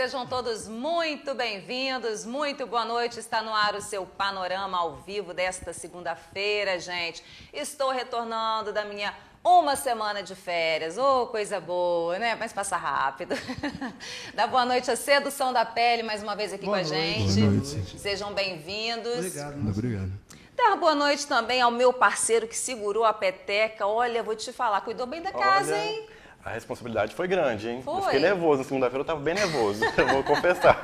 Sejam todos muito bem-vindos, muito boa noite. Está no ar o seu Panorama ao vivo desta segunda-feira, gente. Estou retornando da minha uma semana de férias. Oh, coisa boa, né? Mas passa rápido. Dá boa noite a Sedução da Pele mais uma vez aqui com a gente. Boa noite. Sejam bem-vindos. Obrigado. Dar boa noite também ao meu parceiro que segurou a peteca. Olha, vou te falar, cuidou bem da casa, hein? A responsabilidade foi grande, hein? Foi. Eu fiquei nervoso. Na segunda-feira eu estava bem nervoso, eu vou confessar.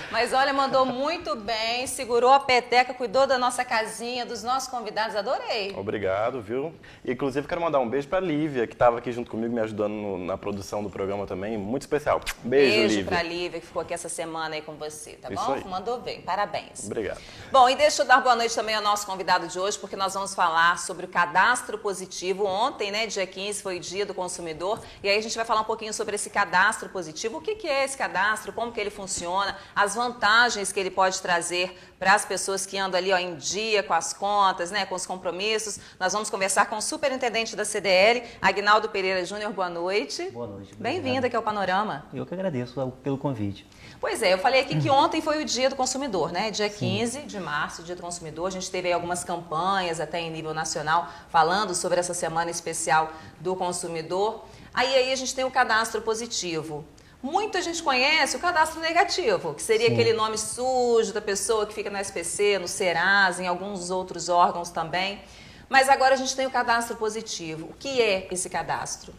Mas olha, mandou muito bem, segurou a peteca, cuidou da nossa casinha, dos nossos convidados, adorei. Obrigado, viu? E, inclusive, quero mandar um beijo pra Lívia, que estava aqui junto comigo, me ajudando na produção do programa também. Muito especial. Beijo, Lívia. Pra Lívia, que ficou aqui essa semana aí com você, tá Isso bom? aí. Mandou bem, parabéns. Obrigado. Bom, e deixa eu dar boa noite também ao nosso convidado de hoje, porque nós vamos falar sobre o cadastro positivo. Ontem, né, dia 15, foi o Dia do Consumidor, e aí a gente vai falar um pouquinho sobre esse cadastro positivo, o que é esse cadastro, como que ele funciona, as vantagens que ele pode trazer para as pessoas que andam ali, ó, em dia com as contas, né, com os compromissos. Nós vamos conversar com o superintendente da CDL, Aguinaldo Pereira Júnior. Boa noite. Boa noite. Bem-vindo aqui ao Panorama. Eu que agradeço pelo convite. Pois é, eu falei aqui que ontem foi o Dia do Consumidor, né? Dia 15 de março, Dia do Consumidor. A gente teve aí algumas campanhas, até em nível nacional, falando sobre essa semana especial do consumidor. Aí a gente tem o cadastro positivo. Muita gente conhece o cadastro negativo, que seria aquele nome sujo da pessoa que fica no SPC, no Serasa, em alguns outros órgãos também. Mas agora a gente tem o cadastro positivo. O que é esse cadastro?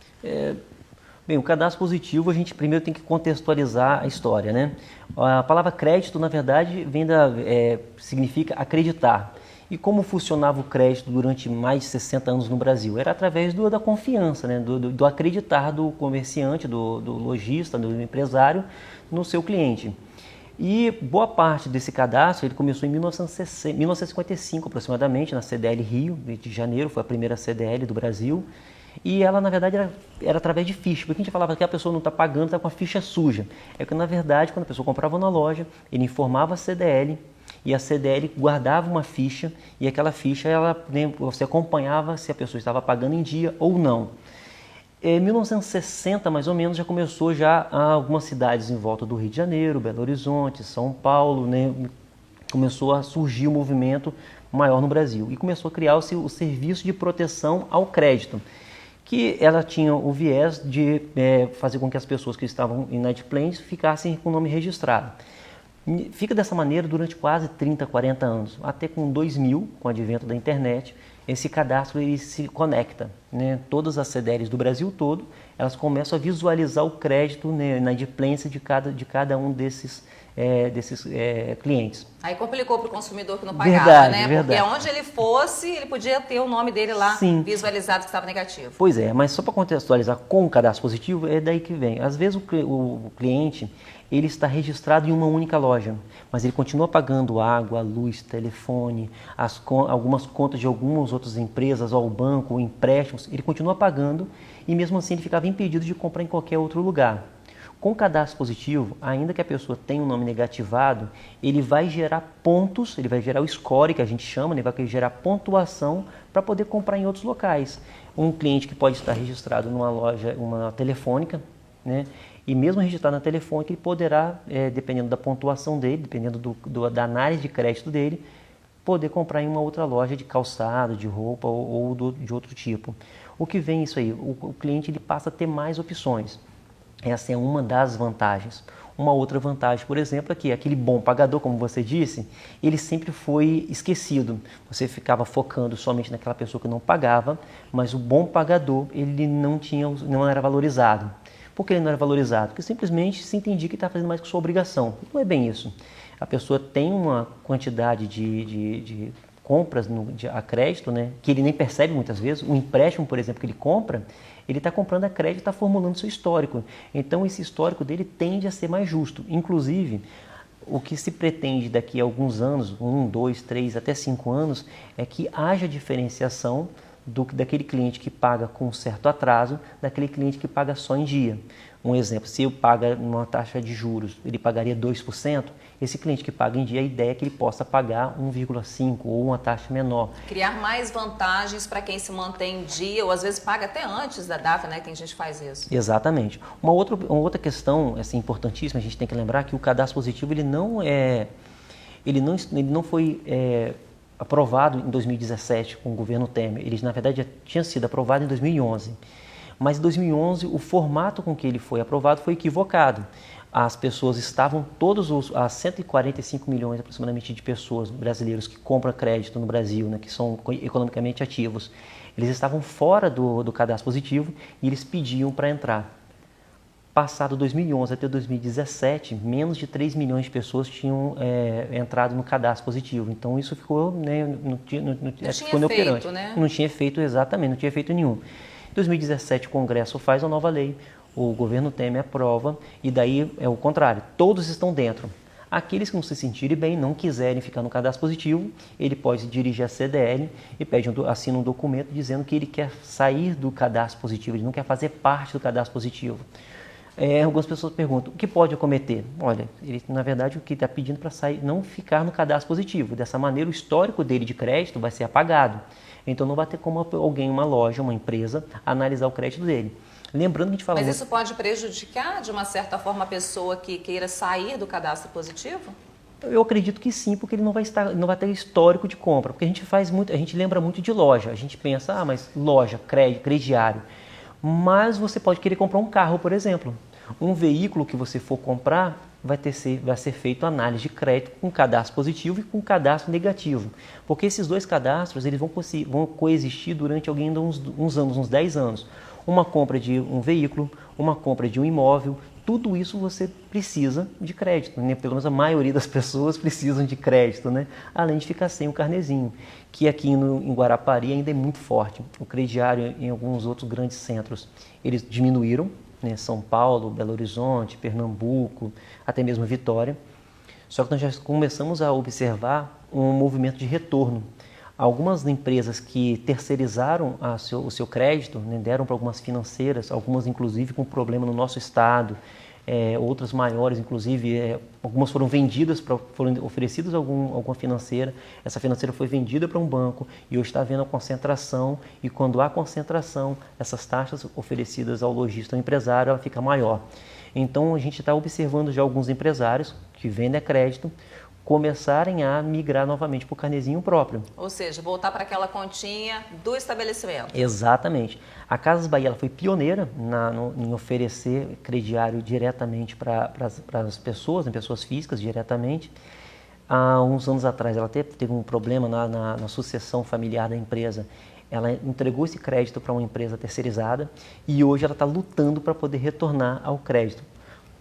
Bem, o cadastro positivo, a gente primeiro tem que contextualizar a história, né? A palavra crédito, na verdade, significa acreditar. E como funcionava o crédito durante mais de 60 anos no Brasil? Era através da confiança, né? do acreditar do comerciante, do lojista, do empresário no seu cliente. E boa parte desse cadastro ele começou em 1955 aproximadamente, na CDL Rio de Janeiro, foi a primeira CDL do Brasil. E ela, na verdade, era através de ficha, porque a gente falava que a pessoa não está pagando, está com a ficha suja. É que, na verdade, quando a pessoa comprava na loja, ele informava a CDL, e a CDL guardava uma ficha, e aquela ficha você acompanhava se a pessoa estava pagando em dia ou não. Em 1960, mais ou menos, já começou algumas cidades em volta do Rio de Janeiro, Belo Horizonte, São Paulo, né? Começou a surgir um movimento maior no Brasil e começou a criar o serviço de proteção ao crédito, que ela tinha o viés de fazer com que as pessoas que estavam inadimplentes ficassem com o nome registrado. Fica dessa maneira durante quase 30, 40 anos, até com 2000, com o advento da internet, esse cadastro ele se conecta, né? Todas as CDLs do Brasil todo, elas começam a visualizar o crédito, né, na inadimplência de cada um desses clientes. Aí complicou para o consumidor que não pagava, né? Verdade. Porque onde ele fosse, ele podia ter o nome dele lá Sim. visualizado que estava negativo. Pois é, mas só para contextualizar com o cadastro positivo, é daí que vem. Às vezes o cliente ele está registrado em uma única loja, mas ele continua pagando água, luz, telefone, algumas contas de algumas outras empresas, ou banco, ou empréstimos, ele continua pagando e mesmo assim ele ficava impedido de comprar em qualquer outro lugar. Com o cadastro positivo, ainda que a pessoa tenha um nome negativado, ele vai gerar pontos, ele vai gerar o score, que a gente chama, ele vai gerar pontuação para poder comprar em outros locais. Um cliente que pode estar registrado numa loja, uma telefônica, né? E mesmo registrado na telefônica, ele poderá, dependendo da pontuação dele, dependendo da análise de crédito dele, poder comprar em uma outra loja de calçado, de roupa ou de outro tipo. O que vem isso aí? O cliente ele passa a ter mais opções. Essa é uma das vantagens. Uma outra vantagem, por exemplo, é que aquele bom pagador, como você disse, ele sempre foi esquecido. Você ficava focando somente naquela pessoa que não pagava, mas o bom pagador ele não era valorizado. Por que ele não era valorizado? Porque simplesmente se entendia que estava fazendo mais que sua obrigação. Não é bem isso. A pessoa tem uma quantidade de compras a crédito, né, que ele nem percebe muitas vezes. Um empréstimo, por exemplo, que ele compra, ele está comprando a crédito e está formulando seu histórico. Então, esse histórico dele tende a ser mais justo. Inclusive, o que se pretende daqui a alguns anos, 1, 2, 3, até 5 anos, é que haja diferenciação daquele cliente que paga com um certo atraso, daquele cliente que paga só em dia. Um exemplo, se eu pago uma taxa de juros, ele pagaria 2%, esse cliente que paga em dia, a ideia é que ele possa pagar 1,5% ou uma taxa menor. Criar mais vantagens para quem se mantém em dia, ou às vezes paga até antes da data, né? Tem gente que faz isso. Exatamente. Uma outra questão assim, importantíssima, a gente tem que lembrar que o cadastro positivo ele não foi aprovado em 2017 com o governo Temer. Ele, na verdade, já tinha sido aprovado em 2011. Mas em 2011, o formato com que ele foi aprovado foi equivocado. As pessoas estavam, as 145 milhões aproximadamente de pessoas brasileiros que compram crédito no Brasil, né, que são economicamente ativos, eles estavam fora do cadastro positivo e eles pediam para entrar. Passado 2011 até 2017, menos de 3 milhões de pessoas tinham entrado no cadastro positivo. Então isso ficou, né, não tinha efeito, né? Não tinha efeito exatamente, não tinha efeito nenhum. Em 2017 o Congresso faz a nova lei, o governo Temer aprova e daí é o contrário, todos estão dentro. Aqueles que não se sentirem bem, não quiserem ficar no cadastro positivo, ele pode se dirigir à CDL e assina um documento dizendo que ele quer sair do cadastro positivo, ele não quer fazer parte do cadastro positivo. Algumas pessoas perguntam, o que pode acometer? Olha, ele, na verdade, o que está pedindo para sair, não ficar no cadastro positivo. Dessa maneira, o histórico dele de crédito vai ser apagado. Então, não vai ter como alguém, uma loja, uma empresa, analisar o crédito dele. Lembrando que a gente fala... Mas isso pode prejudicar, de uma certa forma, a pessoa que queira sair do cadastro positivo? Eu acredito que sim, porque ele não vai ter histórico de compra. Porque a gente lembra muito de loja. A gente pensa, mas loja, crediário. Mas você pode querer comprar um carro, por exemplo. Um veículo que você for comprar vai ser feito análise de crédito com cadastro positivo e com cadastro negativo. Porque esses dois cadastros eles vão coexistir durante ainda uns anos, uns 10 anos. Uma compra de um veículo, uma compra de um imóvel, tudo isso você precisa de crédito, né? Pelo menos a maioria das pessoas precisam de crédito, né? Além de ficar sem o carnezinho, que aqui em Guarapari ainda é muito forte. O crediário em alguns outros grandes centros, eles diminuíram, né? São Paulo, Belo Horizonte, Pernambuco, até mesmo Vitória. Só que nós já começamos a observar um movimento de retorno. Algumas empresas que terceirizaram o seu crédito, né, deram para algumas financeiras, algumas inclusive com problema no nosso estado, outras maiores, inclusive, algumas foram vendidas, foram oferecidas a alguma financeira, essa financeira foi vendida para um banco e hoje está havendo a concentração e quando há concentração, essas taxas oferecidas ao lojista, ao empresário, ela fica maior. Então a gente está observando já alguns empresários que vendem crédito, começarem a migrar novamente para o carnezinho próprio. Ou seja, voltar para aquela continha do estabelecimento. Exatamente. A Casas Bahia ela foi pioneira em oferecer crediário diretamente para as pessoas, né, pessoas físicas diretamente. Há uns anos atrás ela teve um problema na sucessão familiar da empresa. Ela entregou esse crédito para uma empresa terceirizada e hoje ela está lutando para poder retornar ao crédito.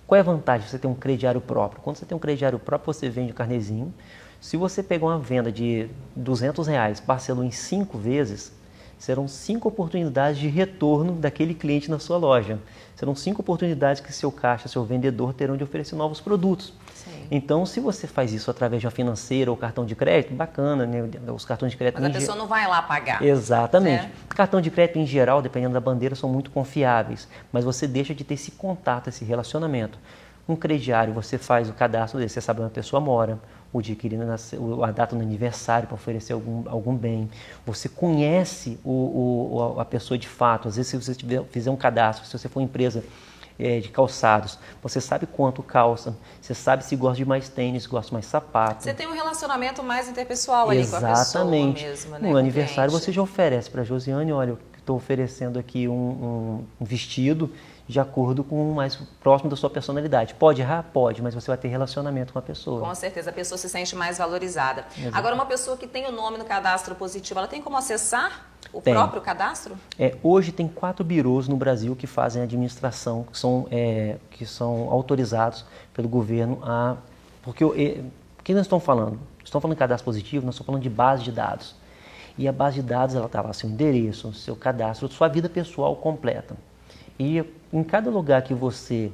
Qual é a vantagem de você ter um crediário próprio? Quando você tem um crediário próprio, você vende o carnezinho. Se você pegar uma venda de R$200, parcelou em 5 vezes, serão 5 oportunidades de retorno daquele cliente na sua loja. Serão 5 oportunidades que seu caixa, seu vendedor terão de oferecer novos produtos. Sim. Então, se você faz isso através de uma financeira ou cartão de crédito, bacana, né? Os cartões de crédito... Mas a pessoa não vai lá pagar. Exatamente. Né? Cartão de crédito, em geral, dependendo da bandeira, são muito confiáveis, mas você deixa de ter esse contato, esse relacionamento. Um crediário, você faz o cadastro dele, você sabe onde a pessoa mora, o dia que ele nasceu, a data do aniversário para oferecer algum bem. Você conhece a pessoa de fato. Às vezes, se você fizer um cadastro, se você for uma empresa de calçados, você sabe quanto calça, você sabe se gosta de mais tênis, gosta mais sapato. Você tem um relacionamento mais interpessoal ali com a pessoa mesmo, né? No aniversário você já oferece para a Josiane, olha, eu estou oferecendo aqui um vestido de acordo com o mais próximo da sua personalidade. Pode errar? Pode, mas você vai ter relacionamento com a pessoa. Com certeza, a pessoa se sente mais valorizada. Exato. Agora, uma pessoa que tem o nome no cadastro positivo, ela tem como acessar o próprio cadastro? Hoje tem 4 birôs no Brasil que fazem a administração, que são autorizados pelo governo a... Porque o que nós estamos falando? Estamos falando de cadastro positivo, nós estamos falando de base de dados. E a base de dados, ela está lá, seu endereço, seu cadastro, sua vida pessoal completa. E em cada lugar que você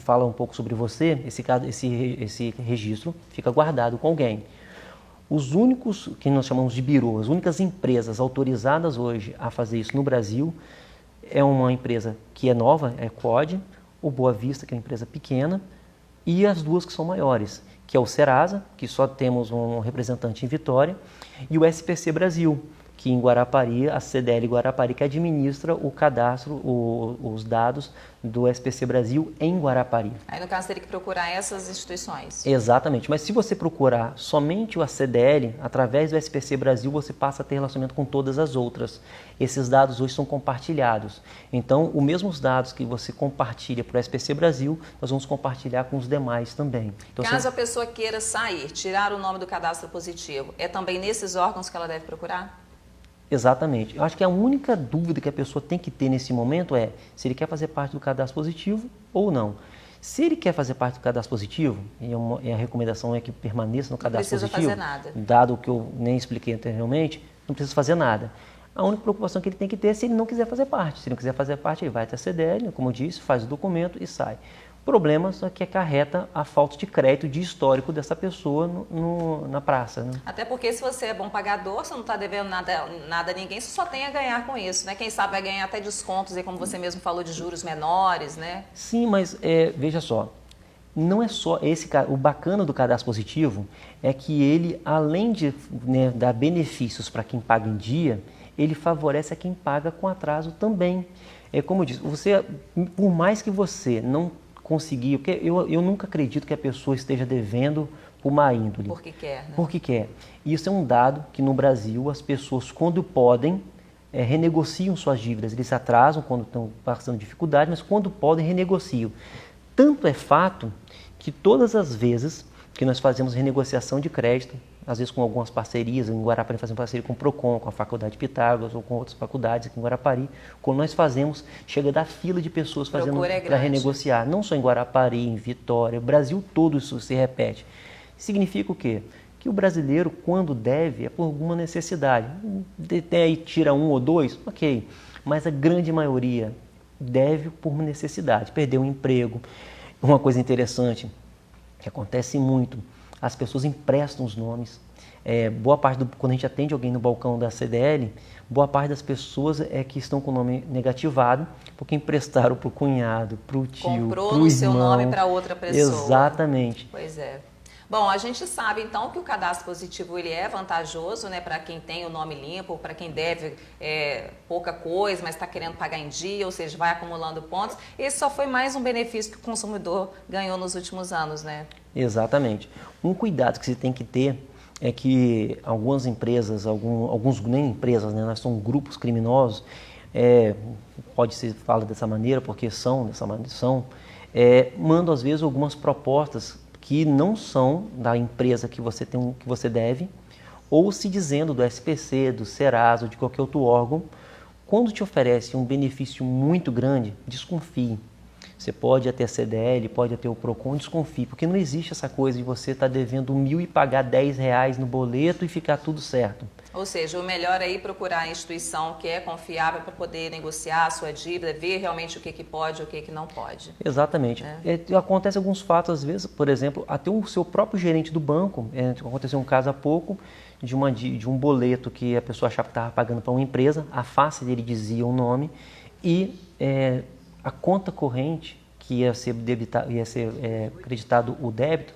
fala um pouco sobre você, esse registro fica guardado com alguém. Os únicos que nós chamamos de birô, as únicas empresas autorizadas hoje a fazer isso no Brasil é uma empresa que é nova, é a Quod, o Boa Vista, que é uma empresa pequena, e as duas que são maiores, que é o Serasa, que só temos um representante em Vitória, e o SPC Brasil, que em Guarapari, a CDL Guarapari, que administra o cadastro, os dados do SPC Brasil em Guarapari. Aí, no caso, teria que procurar essas instituições. Exatamente, mas se você procurar somente o CDL, através do SPC Brasil, você passa a ter relacionamento com todas as outras. Esses dados hoje são compartilhados. Então, os mesmos dados que você compartilha para o SPC Brasil, nós vamos compartilhar com os demais também. Então, caso a pessoa queira sair, tirar o nome do cadastro positivo, é também nesses órgãos que ela deve procurar? Exatamente. Eu acho que a única dúvida que a pessoa tem que ter nesse momento é se ele quer fazer parte do cadastro positivo ou não. Se ele quer fazer parte do cadastro positivo, e a recomendação é que permaneça no cadastro positivo, não precisa fazer nada. Dado o que eu nem expliquei anteriormente, não precisa fazer nada. A única preocupação que ele tem que ter é se ele não quiser fazer parte. Se ele não quiser fazer parte, ele vai até a CDL, como eu disse, faz o documento e sai. O problema só que acarreta a falta de crédito, de histórico dessa pessoa na praça. Né? Até porque se você é bom pagador, você não está devendo nada a ninguém, você só tem a ganhar com isso, né? Quem sabe vai ganhar até descontos, aí, como você mesmo falou, de juros menores, né? Sim, mas veja só, não é só o bacana do cadastro positivo é que ele, além de dar benefícios para quem paga em dia, ele favorece a quem paga com atraso também. É como eu disse, por mais que você não conseguir, porque eu nunca acredito que a pessoa esteja devendo por má índole. Porque quer, né? Porque quer. Isso é um dado que no Brasil as pessoas, quando podem, renegociam suas dívidas. Eles se atrasam quando estão passando dificuldade, mas quando podem, renegociam. Tanto é fato que todas as vezes que nós fazemos renegociação de crédito, às vezes com algumas parcerias, em Guarapari fazemos parceria com o Procon, com a Faculdade de Pitágoras ou com outras faculdades aqui em Guarapari, quando nós fazemos, chega da fila de pessoas fazendo para renegociar, não só em Guarapari, em Vitória, o Brasil todo isso se repete. Significa o quê? Que o brasileiro, quando deve, é por alguma necessidade. Aí tira um ou dois, ok, mas a grande maioria deve por necessidade, perdeu o emprego. Uma coisa interessante, que acontece muito, as pessoas emprestam os nomes. Boa parte quando a gente atende alguém no balcão da CDL, boa parte das pessoas que estão com o nome negativado, porque emprestaram para o cunhado, para o tio, para o irmão. Comprou o seu nome para outra pessoa. Exatamente. Pois é. Bom, a gente sabe então que o cadastro positivo ele é vantajoso, né, para quem tem o nome limpo, para quem deve pouca coisa, mas está querendo pagar em dia, ou seja, vai acumulando pontos. Esse só foi mais um benefício que o consumidor ganhou nos últimos anos, né? Exatamente. Um cuidado que você tem que ter é que algumas empresas, alguns nem empresas, né, nós somos grupos criminosos, pode ser fala dessa maneira porque mandam às vezes algumas propostas que não são da empresa que você deve, ou se dizendo do SPC, do Serasa, ou de qualquer outro órgão, quando te oferece um benefício muito grande, desconfie. Você pode ir até a CDL, pode ir até o Procon, desconfie, porque não existe essa coisa de você estar devendo 1.000 e pagar R$10 no boleto e ficar tudo certo. Ou seja, o melhor é ir procurar a instituição que é confiável para poder negociar a sua dívida, ver realmente o que pode e o que não pode. Exatamente. Acontece alguns fatos, às vezes, por exemplo, até o seu próprio gerente do banco, aconteceu um caso há pouco, de um boleto que a pessoa achava que estava pagando para uma empresa, a face dele dizia o nome, e a conta corrente, que ia ser creditado o débito,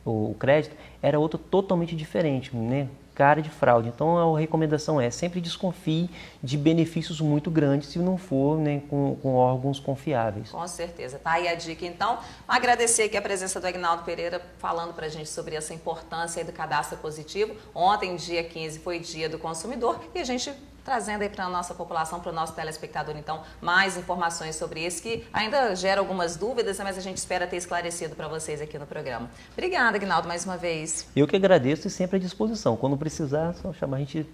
o crédito, era outra totalmente diferente, né? Cara de fraude. Então a recomendação sempre desconfie de benefícios muito grandes se não for, né, com órgãos confiáveis. Com certeza. Tá aí a dica então. Agradecer aqui a presença do Aguinaldo Pereira falando pra gente sobre essa importância aí do cadastro positivo. Ontem, dia 15, foi dia do consumidor e a gente trazendo aí para a nossa população, para o nosso telespectador, então, mais informações sobre esse que ainda gera algumas dúvidas, mas a gente espera ter esclarecido para vocês aqui no programa. Obrigada, Aguinaldo, mais uma vez. Eu que agradeço e sempre à disposição. Quando precisar, só chamar, a gente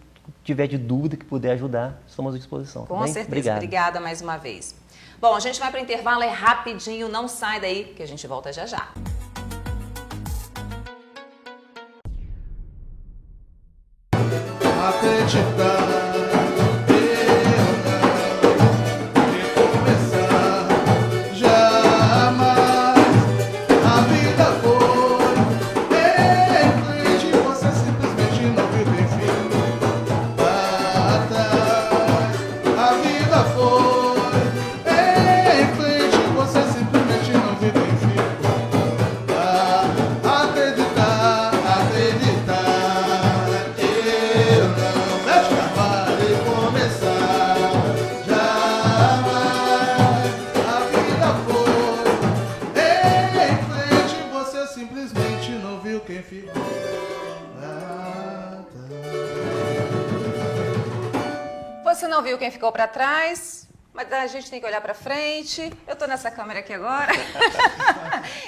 tiver de dúvida que puder ajudar, estamos à disposição. Com certeza. Obrigada mais uma vez. Bom, a gente vai para o intervalo, é rapidinho, não sai daí, que a gente volta já já. Acreditar. Simplesmente quem ficou para trás, mas a gente tem que olhar para frente. Eu estou nessa câmera aqui agora.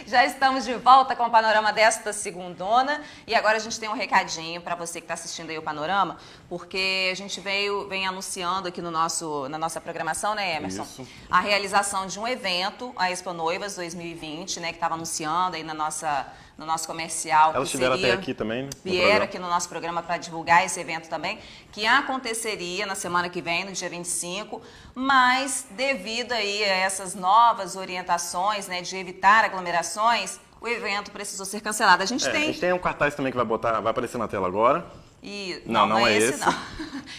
Já estamos de volta com o Panorama desta segundona. E agora a gente tem um recadinho para você que está assistindo aí o Panorama, porque a gente vem anunciando aqui na nossa programação, né, Emerson? Isso. A realização de um evento, a Expo Noivas 2020, né, que estava anunciando aí no nosso comercial. Elas estiveram até aqui também, né? Vieram aqui no nosso programa para divulgar esse evento também, que aconteceria na semana que vem, no dia 25, mas devido aí a essas novas orientações, né, de evitar aglomerações, o evento precisou ser cancelado. A gente tem um cartaz também que vai aparecer na tela agora. E não é esse. Não.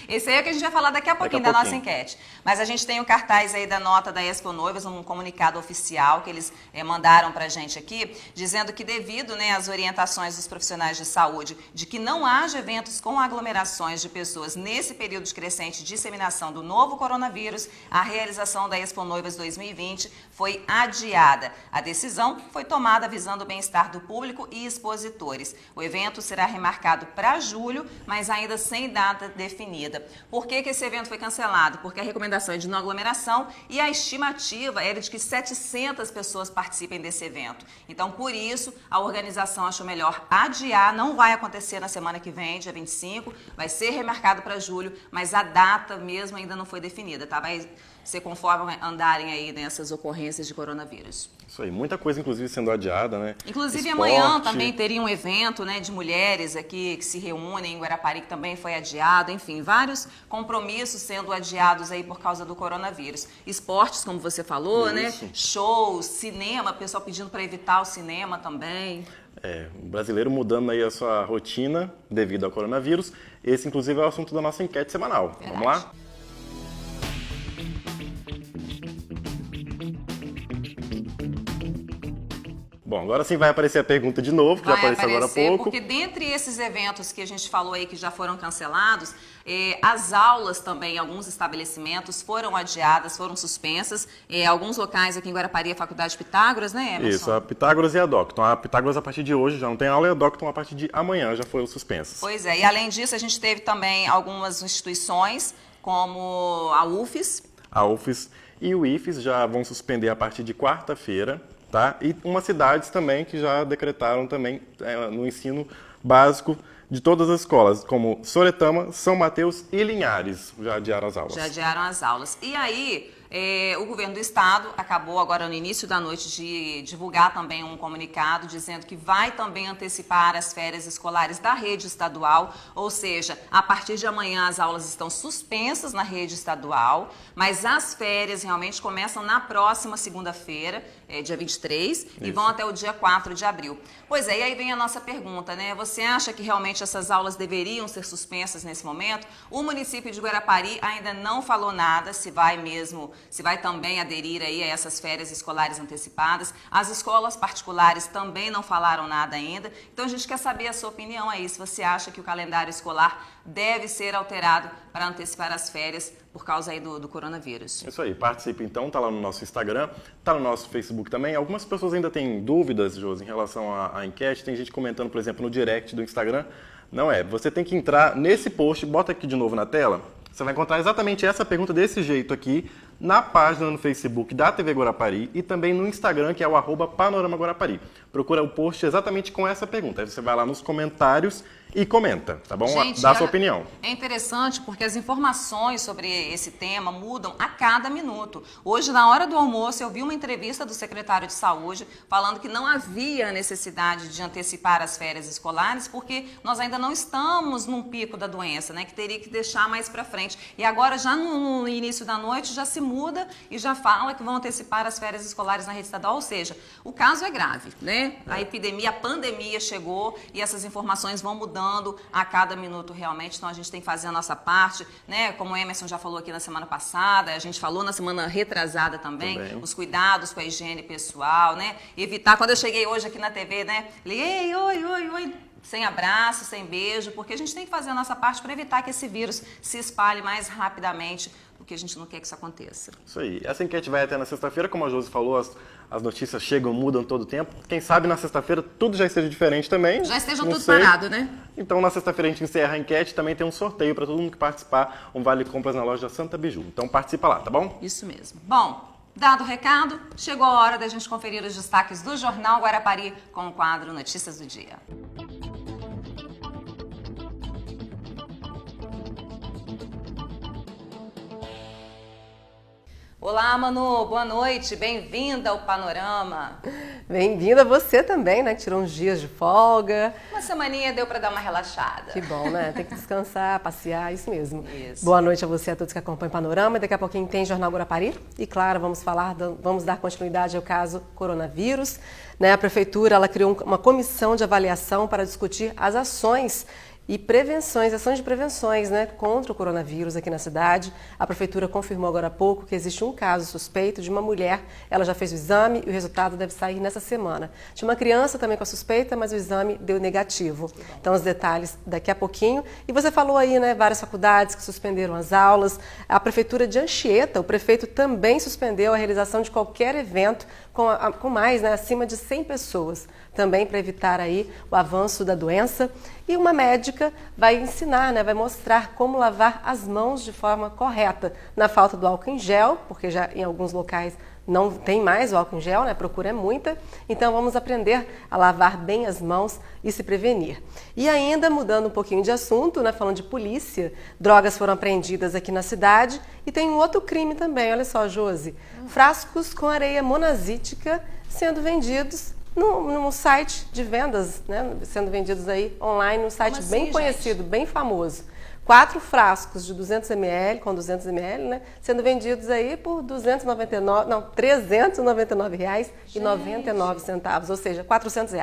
Esse aí é o que a gente vai falar daqui a pouquinho da nossa enquete. Mas a gente tem o cartaz aí da nota da Expo Noivas, um comunicado oficial que eles mandaram pra gente aqui, dizendo que devido, né, às orientações dos profissionais de saúde de que não haja eventos com aglomerações de pessoas nesse período de crescente disseminação do novo coronavírus, a realização da Expo Noivas 2020 foi adiada. A decisão foi tomada visando o bem-estar do público e expositores. O evento será remarcado para julho, mas ainda sem data definida. Por que esse evento foi cancelado? Porque a recomendação é de não aglomeração e a estimativa era de que 700 pessoas participem desse evento. Então, por isso, a organização achou melhor adiar, não vai acontecer na semana que vem, dia 25, vai ser remarcado para julho, mas a data mesmo ainda não foi definida, tá? Vai ser conforme andarem aí nessas ocorrências de coronavírus. Isso aí, muita coisa inclusive sendo adiada, né? Inclusive Esporte. Amanhã também teria um evento, né, de mulheres aqui que se reúnem em Guarapari, que também foi adiado, enfim, vários compromissos sendo adiados aí por causa do coronavírus. Esportes, como você falou, Isso. né? Shows, cinema, pessoal pedindo para evitar o cinema também. O brasileiro mudando aí a sua rotina devido ao coronavírus. Esse inclusive é o assunto da nossa enquete semanal. Verdade. Vamos lá? Bom, agora sim vai aparecer a pergunta de novo, que já apareceu agora há pouco. Porque dentre esses eventos que a gente falou aí que já foram cancelados, as aulas também em alguns estabelecimentos foram adiadas, foram suspensas. Alguns locais aqui em Guarapari, a Faculdade Pitágoras, né, Emerson? Isso, a Pitágoras e a Docton. A Pitágoras a partir de hoje já não tem aula e a Docton a partir de amanhã já foram suspensas. Pois é, e além disso a gente teve também algumas instituições, como a UFES. A UFES e o IFES já vão suspender a partir de quarta-feira. Tá? E umas cidades também que já decretaram também no ensino básico de todas as escolas, como Soretama, São Mateus e Linhares, já adiaram as aulas. Já adiaram as aulas. E aí, o governo do estado acabou agora no início da noite de divulgar também um comunicado dizendo que vai também antecipar as férias escolares da rede estadual, ou seja, a partir de amanhã as aulas estão suspensas na rede estadual, mas as férias realmente começam na próxima segunda-feira, dia 23, Isso. E vão até o dia 4 de abril. Pois é, e aí vem a nossa pergunta, né? Você acha que realmente essas aulas deveriam ser suspensas nesse momento? O município de Guarapari ainda não falou nada se vai também aderir aí a essas férias escolares antecipadas. As escolas particulares também não falaram nada ainda. Então a gente quer saber a sua opinião aí, se você acha que o calendário escolar deve ser alterado para antecipar as férias por causa aí do coronavírus. Isso aí, participe então, tá lá no nosso Instagram, tá no nosso Facebook também. Algumas pessoas ainda têm dúvidas, Josi, em relação à enquete. Tem gente comentando, por exemplo, no direct do Instagram. Não é, você tem que entrar nesse post, bota aqui de novo na tela, você vai encontrar exatamente essa pergunta desse jeito aqui, na página no Facebook da TV Guarapari e também no Instagram, que é o @Panorama Guarapari. Procura o post exatamente com essa pergunta. Aí você vai lá nos comentários e comenta, tá bom? Gente, dá a sua opinião. É interessante porque as informações sobre esse tema mudam a cada minuto. Hoje, na hora do almoço, eu vi uma entrevista do secretário de Saúde falando que não havia necessidade de antecipar as férias escolares porque nós ainda não estamos num pico da doença, né? Que teria que deixar mais para frente. E agora, já no início da noite, já se muda e já fala que vão antecipar as férias escolares na rede estadual. Ou seja, o caso é grave, né? A epidemia, a pandemia chegou e essas informações vão mudando a cada minuto realmente, então a gente tem que fazer a nossa parte, né? Como o Emerson já falou aqui na semana passada, a gente falou na semana retrasada também. Os cuidados com a higiene pessoal, né? Evitar, quando eu cheguei hoje aqui na TV, né? Liguei, oi, sem abraço, sem beijo, porque a gente tem que fazer a nossa parte para evitar que esse vírus se espalhe mais rapidamente porque a gente não quer que isso aconteça. Isso aí. Essa enquete vai até na sexta-feira, como a Josi falou, as notícias chegam, mudam todo o tempo. Quem sabe na sexta-feira tudo já esteja diferente também. Já estejam não tudo sei. parado, né? Então na sexta-feira a gente encerra a enquete, também tem um sorteio para todo mundo que participar, um vale compras na loja Santa Biju. Então participa lá, tá bom? Isso mesmo. Bom, dado o recado, chegou a hora da gente conferir os destaques do Jornal Guarapari com o quadro Notícias do Dia. Olá, Manu, boa noite, bem-vinda ao Panorama. Bem-vinda você também, né? Que tirou uns dias de folga. Uma semaninha deu para dar uma relaxada. Que bom, né? Tem que descansar, passear, isso mesmo. Isso. Boa noite a você e a todos que acompanham o Panorama. Daqui a pouquinho tem Jornal Guarapari. E claro, vamos dar continuidade ao caso coronavírus. Né? A Prefeitura ela criou uma comissão de avaliação para discutir as ações e ações de prevenções, né, contra o coronavírus aqui na cidade. A Prefeitura confirmou agora há pouco que existe um caso suspeito de uma mulher. Ela já fez o exame e o resultado deve sair nessa semana. Tinha uma criança também com a suspeita, mas o exame deu negativo. Então, os detalhes daqui a pouquinho. E você falou aí, né, várias faculdades que suspenderam as aulas. A Prefeitura de Anchieta, o prefeito também suspendeu a realização de qualquer evento com mais, né, acima de 100 pessoas, também para evitar aí o avanço da doença. E uma médica vai ensinar, né, vai mostrar como lavar as mãos de forma correta, na falta do álcool em gel, porque já em alguns locais não tem mais o álcool em gel, né, a procura é muita, então vamos aprender a lavar bem as mãos e se prevenir. E ainda, mudando um pouquinho de assunto, né, falando de polícia, drogas foram apreendidas aqui na cidade e tem um outro crime também, olha só, Josi, frascos com areia monazítica sendo vendidos num site de vendas, né, sendo vendidos aí online, num site assim, bem conhecido, bem famoso. 4 frascos de 200 ml, com 200 ml, né, sendo vendidos aí por R$ 399,99, ou seja, R$ 400.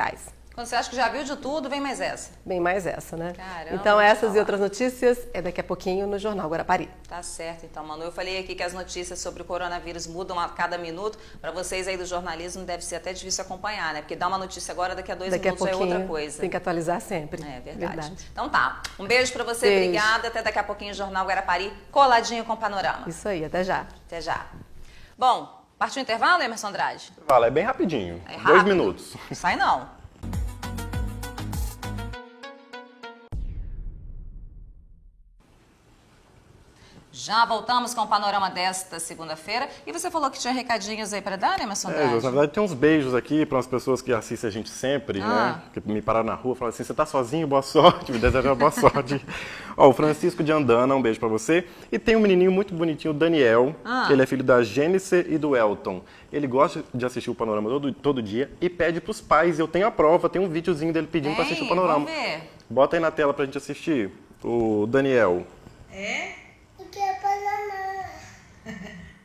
Quando você acha que já viu de tudo, vem mais essa. Bem mais essa, né? Caramba, então essas e outras notícias é daqui a pouquinho no Jornal Guarapari. Tá certo, então, Manu. Eu falei aqui que as notícias sobre o coronavírus mudam a cada minuto. Para vocês aí do jornalismo deve ser até difícil acompanhar, né? Porque dá uma notícia agora, daqui a 2 minutos é outra coisa. Tem que atualizar sempre. É verdade. Então tá. Um beijo para você, beijo. Obrigada. Até daqui a pouquinho, Jornal Guarapari, coladinho com o Panorama. Isso aí, até já. Até já. Bom, partiu o intervalo, Emerson Andrade? Fala, é bem rapidinho. É 2 rápido. minutos. Não sai não. Já voltamos com o Panorama desta segunda-feira. E você falou que tinha recadinhos aí para dar, Emerson Andrade? Na verdade tem uns beijos aqui para as pessoas que assistem a gente sempre, né? Que me pararam na rua e falaram assim, você tá sozinho? Boa sorte, me desejaram boa sorte. Ó, o Francisco de Andana, um beijo para você. E tem um menininho muito bonitinho, o Daniel, que ele é filho da Gênice e do Elton. Ele gosta de assistir o Panorama todo dia e pede pros pais. Eu tenho a prova, tem um videozinho dele pedindo para assistir o Panorama. Vamos ver. Bota aí na tela pra gente assistir, o Daniel. É? Eu quero panorama.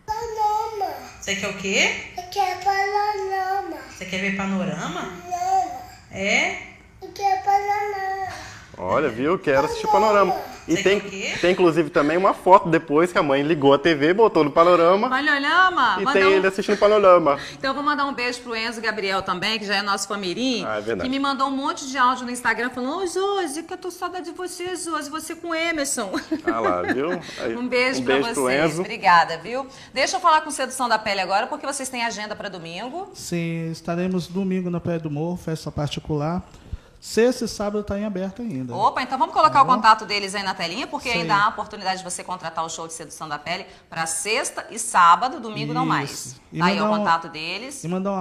Panorama. Você quer o quê? Eu quero panorama. Você quer ver panorama? Panorama. É? Eu quero panorama. Olha, viu? Quero assistir o Panorama. E Você tem, quer o quê? tem inclusive também uma foto depois que a mãe ligou a TV, botou no Panorama. Panorama. E tem ele assistindo o Panorama. Então eu vou mandar um beijo pro Enzo Gabriel também, que já é nosso família, Ah, é verdade. que me mandou um monte de áudio no Instagram falando: ô Josi, que eu tô saudade de você, Josi, você com o Emerson. Ah lá, viu? Aí, Um beijo pra pro vocês. Enzo. Obrigada, viu? Deixa eu falar com Sedução da Pele agora, porque vocês têm agenda para domingo. Sim, estaremos domingo na Praia do Morro, festa particular. Sexta e sábado está em aberto ainda. Opa, então vamos colocar o contato deles aí na telinha, porque Sim. ainda há a oportunidade de você contratar o show de Sedução da Pele para sexta e sábado, domingo não mais. Isso. E Tá aí o mandar contato deles. E mandar um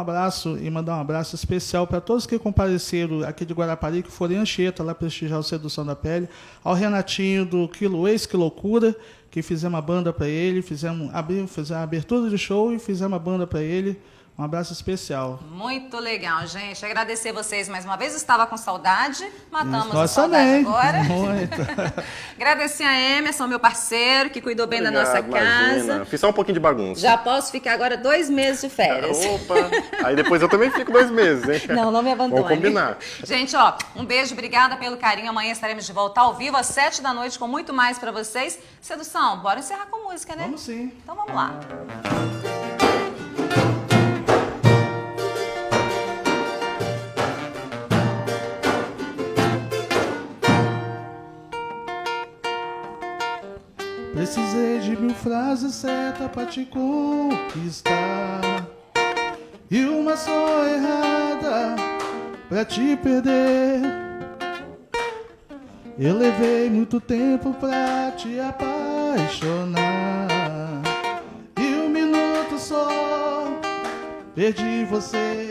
abraço especial para todos que compareceram aqui de Guarapari, que foram em Anchieta, lá prestigiar o Sedução da Pele. Ao Renatinho do Quilo Ex, Que Loucura, que fizemos uma banda para ele, fizemos a abertura de show e fizemos a banda para ele. Um abraço especial. Muito legal, gente. Agradecer vocês mais uma vez. Eu estava com saudade. Matamos a Nós saudade também. agora. Muito. Agradecer a Emerson, meu parceiro, que cuidou bem da Obrigado, nossa casa. imagina. Fiz só um pouquinho de bagunça. Já posso ficar agora 2 meses de férias. Opa! Aí depois eu também fico 2 meses, hein? Não, não me abandone. Vamos combinar. Gente, ó, um beijo, obrigada pelo carinho. Amanhã estaremos de volta ao vivo às 7 da noite com muito mais pra vocês. Sedução, bora encerrar com música, né? Vamos sim. Então vamos lá. Precisei de 1000 frase certa pra te conquistar e uma só errada pra te perder. Eu levei muito tempo pra te apaixonar e um minuto só perdi você.